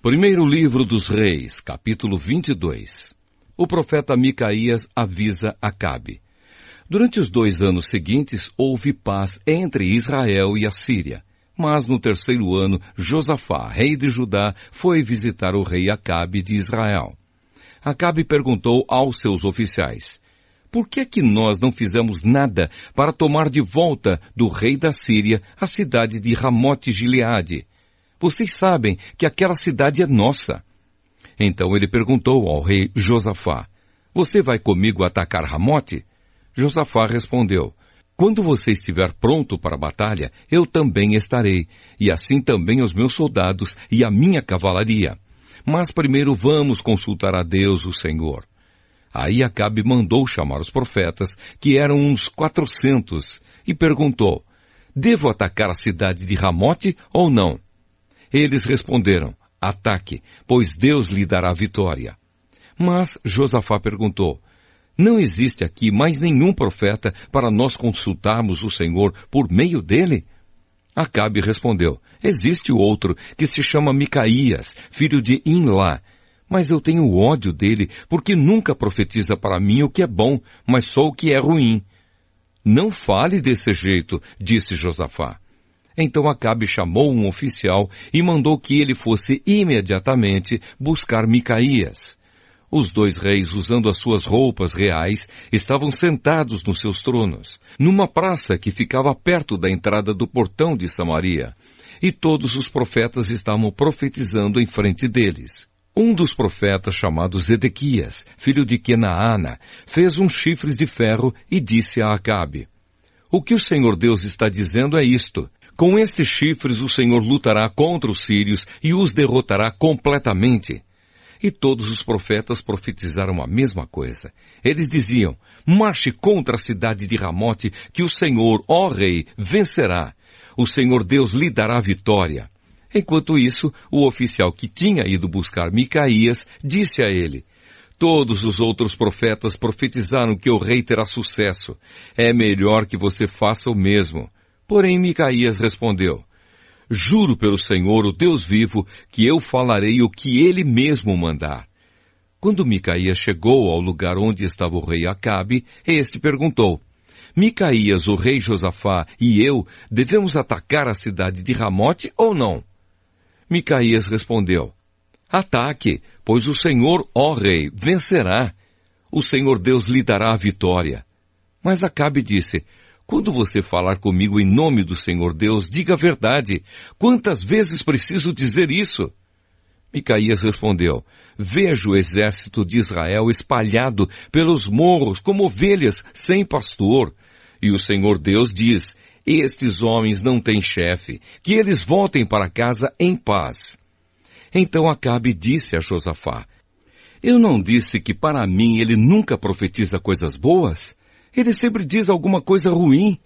Primeiro livro dos Reis, capítulo 22. O profeta Micaías avisa Acabe. Durante os 2 anos seguintes, houve paz entre Israel e a Síria. Mas no 3º ano, Josafá, rei de Judá, foi visitar o rei Acabe de Israel. Acabe perguntou aos seus oficiais: por que é que nós não fizemos nada para tomar de volta do rei da Síria a cidade de Ramote-Gileade? Vocês sabem que aquela cidade é nossa. Então ele perguntou ao rei Josafá: você vai comigo atacar Ramote? Josafá respondeu: quando você estiver pronto para a batalha, eu também estarei, e assim também os meus soldados e a minha cavalaria. Mas primeiro vamos consultar a Deus, o Senhor. Aí Acabe mandou chamar os profetas, que eram uns 400, e perguntou: devo atacar a cidade de Ramote ou não? Eles responderam: ataque, pois Deus lhe dará vitória. Mas Josafá perguntou: não existe aqui mais nenhum profeta para nós consultarmos o Senhor por meio dele? Acabe respondeu: existe outro que se chama Micaías, filho de Imlá. Mas eu tenho ódio dele, porque nunca profetiza para mim o que é bom, mas só o que é ruim. Não fale desse jeito, disse Josafá. Então Acabe chamou um oficial e mandou que ele fosse imediatamente buscar Micaías. Os 2 reis, usando as suas roupas reais, estavam sentados nos seus tronos, numa praça que ficava perto da entrada do portão de Samaria. E todos os profetas estavam profetizando em frente deles. Um dos profetas, chamado Zedequias, filho de Kenaana, fez uns chifres de ferro e disse a Acabe: o que o Senhor Deus está dizendo é isto: com estes chifres o Senhor lutará contra os sírios e os derrotará completamente. E todos os profetas profetizaram a mesma coisa. Eles diziam: marche contra a cidade de Ramote, que o Senhor, ó rei, vencerá. O Senhor Deus lhe dará vitória. Enquanto isso, o oficial que tinha ido buscar Micaías disse a ele: todos os outros profetas profetizaram que o rei terá sucesso. É melhor que você faça o mesmo. Porém Micaías respondeu: juro pelo Senhor, o Deus vivo, que eu falarei o que ele mesmo mandar. Quando Micaías chegou ao lugar onde estava o rei Acabe, este perguntou: Micaías, o rei Josafá, e eu devemos atacar a cidade de Ramote ou não? Micaías respondeu: ataque, pois o Senhor, ó rei, vencerá. O Senhor Deus lhe dará a vitória. Mas Acabe disse: quando você falar comigo em nome do Senhor Deus, diga a verdade. Quantas vezes preciso dizer isso? Micaías respondeu: vejo o exército de Israel espalhado pelos morros como ovelhas sem pastor. E o Senhor Deus diz: estes homens não têm chefe, que eles voltem para casa em paz. Então Acabe disse a Josafá: eu não disse que para mim ele nunca profetiza coisas boas? Ele sempre diz alguma coisa ruim.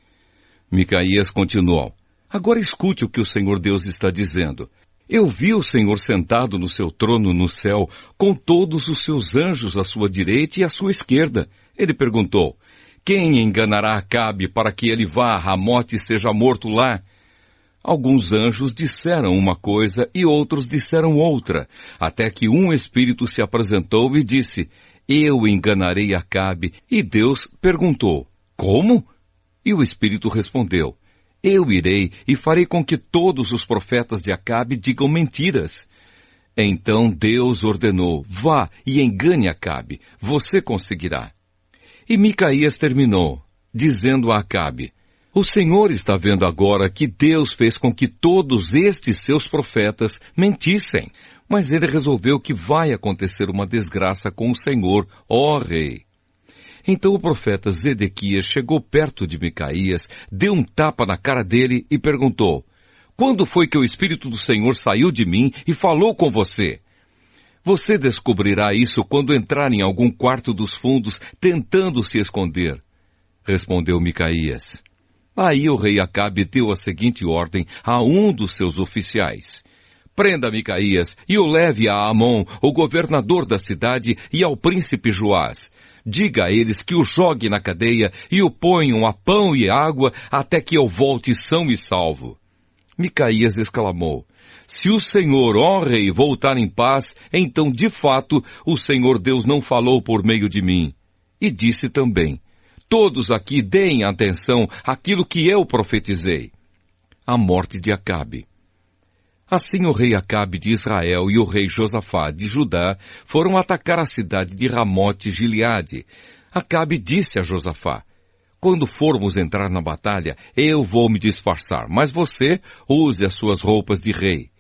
Micaías continuou: agora escute o que o Senhor Deus está dizendo. Eu vi o Senhor sentado no seu trono no céu, com todos os seus anjos à sua direita e à sua esquerda. Ele perguntou: quem enganará Acabe para que ele vá a Ramote e seja morto lá? Alguns anjos disseram uma coisa e outros disseram outra, até que um espírito se apresentou e disse: eu enganarei Acabe. E Deus perguntou: como? E o Espírito respondeu: eu irei e farei com que todos os profetas de Acabe digam mentiras. Então Deus ordenou: vá e engane Acabe, você conseguirá. E Micaías terminou, dizendo a Acabe: o Senhor está vendo agora que Deus fez com que todos estes seus profetas mentissem. Mas ele resolveu que vai acontecer uma desgraça com o Senhor, ó rei. Então o profeta Zedequias chegou perto de Micaías, deu um tapa na cara dele e perguntou: quando foi que o Espírito do Senhor saiu de mim e falou com você? Você descobrirá isso quando entrar em algum quarto dos fundos tentando se esconder. Respondeu Micaías. Aí o rei Acabe deu a seguinte ordem a um dos seus oficiais: prenda Micaías e o leve a Amon, o governador da cidade, e ao príncipe Joás. Diga a eles que o jogue na cadeia e o ponham a pão e água até que eu volte são e salvo. Micaías exclamou: Se o Senhor, ó rei, voltar em paz, então de fato o Senhor Deus não falou por meio de mim. E disse também: todos aqui deem atenção àquilo que eu profetizei. A morte de Acabe. Assim o rei Acabe de Israel e o rei Josafá de Judá foram atacar a cidade de Ramote-Gileade. Acabe disse a Josafá: quando formos entrar na batalha, eu vou me disfarçar, mas você use as suas roupas de rei.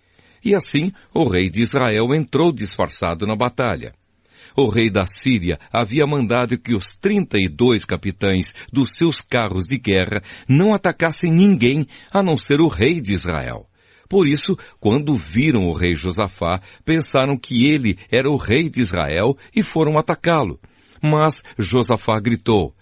E assim o rei de Israel entrou disfarçado na batalha. O rei da Síria havia mandado que os 32 capitães dos seus carros de guerra não atacassem ninguém a não ser o rei de Israel. Por isso, quando viram o rei Josafá, pensaram que ele era o rei de Israel e foram atacá-lo. Mas Josafá gritou.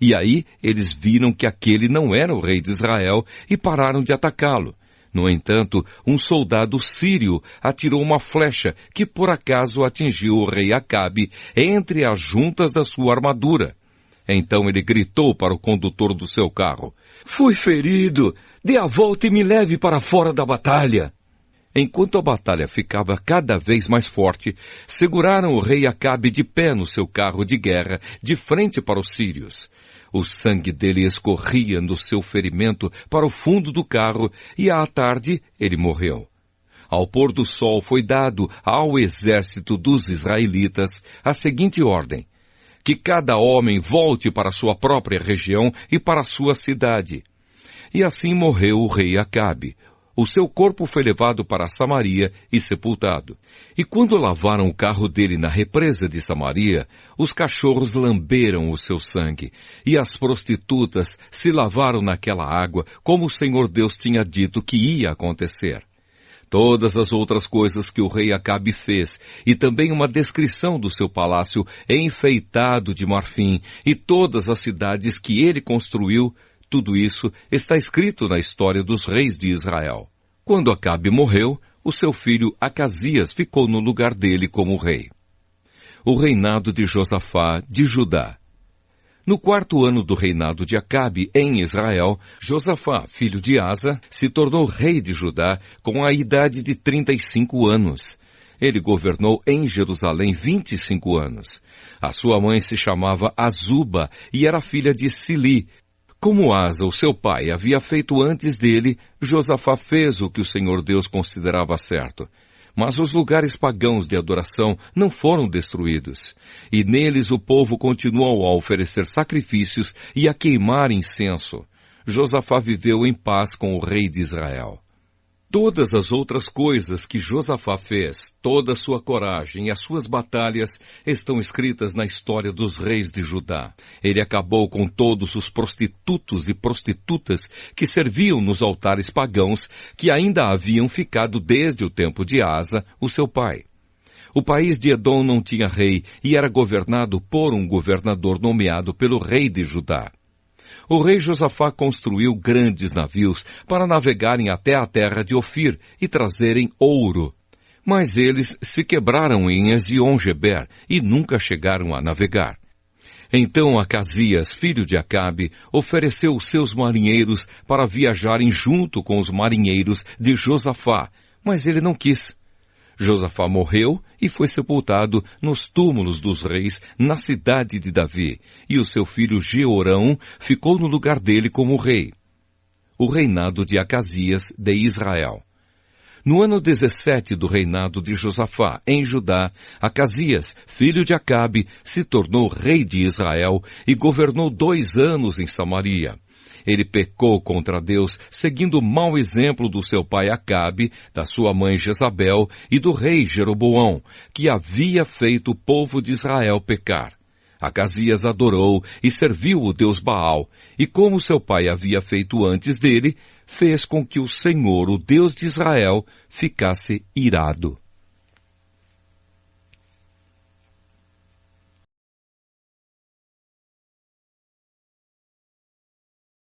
E aí eles viram que aquele não era o rei de Israel e pararam de atacá-lo. No entanto, um soldado sírio atirou uma flecha que por acaso atingiu o rei Acabe entre as juntas da sua armadura. Então ele gritou para o condutor do seu carro: fui ferido! Dê a volta e me leve para fora da batalha! Enquanto a batalha ficava cada vez mais forte, seguraram o rei Acabe de pé no seu carro de guerra, de frente para os sírios. O sangue dele escorria do seu ferimento para o fundo do carro e à tarde ele morreu. Ao pôr do sol foi dado ao exército dos israelitas a seguinte ordem: que cada homem volte para sua própria região e para sua cidade. E assim morreu o rei Acabe. O seu corpo foi levado para Samaria e sepultado. E quando lavaram o carro dele na represa de Samaria, os cachorros lamberam o seu sangue, e as prostitutas se lavaram naquela água, como o Senhor Deus tinha dito que ia acontecer. Todas as outras coisas que o rei Acabe fez, e também uma descrição do seu palácio enfeitado de marfim, e todas as cidades que ele construiu, tudo isso está escrito na história dos reis de Israel. Quando Acabe morreu, o seu filho Acasias ficou no lugar dele como rei. O reinado de Josafá de Judá. No 4º ano do reinado de Acabe em Israel, Josafá, filho de Asa, se tornou rei de Judá com a idade de 35 anos. Ele governou em Jerusalém 25 anos. A sua mãe se chamava Azuba e era filha de Sili. Como Asa, o seu pai, havia feito antes dele, Josafá fez o que o Senhor Deus considerava certo. Mas os lugares pagãos de adoração não foram destruídos, e neles o povo continuou a oferecer sacrifícios e a queimar incenso. Josafá viveu em paz com o rei de Israel. Todas as outras coisas que Josafá fez, toda a sua coragem e as suas batalhas estão escritas na história dos reis de Judá. Ele acabou com todos os prostitutos e prostitutas que serviam nos altares pagãos que ainda haviam ficado desde o tempo de Asa, o seu pai. O país de Edom não tinha rei e era governado por um governador nomeado pelo rei de Judá. O rei Josafá construiu grandes navios para navegarem até a terra de Ofir e trazerem ouro. Mas eles se quebraram em Ezion-Geber e nunca chegaram a navegar. Então Acasias, filho de Acabe, ofereceu os seus marinheiros para viajarem junto com os marinheiros de Josafá, mas ele não quis. Josafá morreu e foi sepultado nos túmulos dos reis na cidade de Davi, e o seu filho Jeorão ficou no lugar dele como rei. O reinado de Acasias de Israel. No ano 17 do reinado de Josafá, em Judá, Acasias, filho de Acabe, se tornou rei de Israel e governou 2 anos em Samaria. Ele pecou contra Deus, seguindo o mau exemplo do seu pai Acabe, da sua mãe Jezabel e do rei Jeroboão, que havia feito o povo de Israel pecar. Acasias adorou e serviu o deus Baal, e como seu pai havia feito antes dele, fez com que o Senhor, o Deus de Israel, ficasse irado.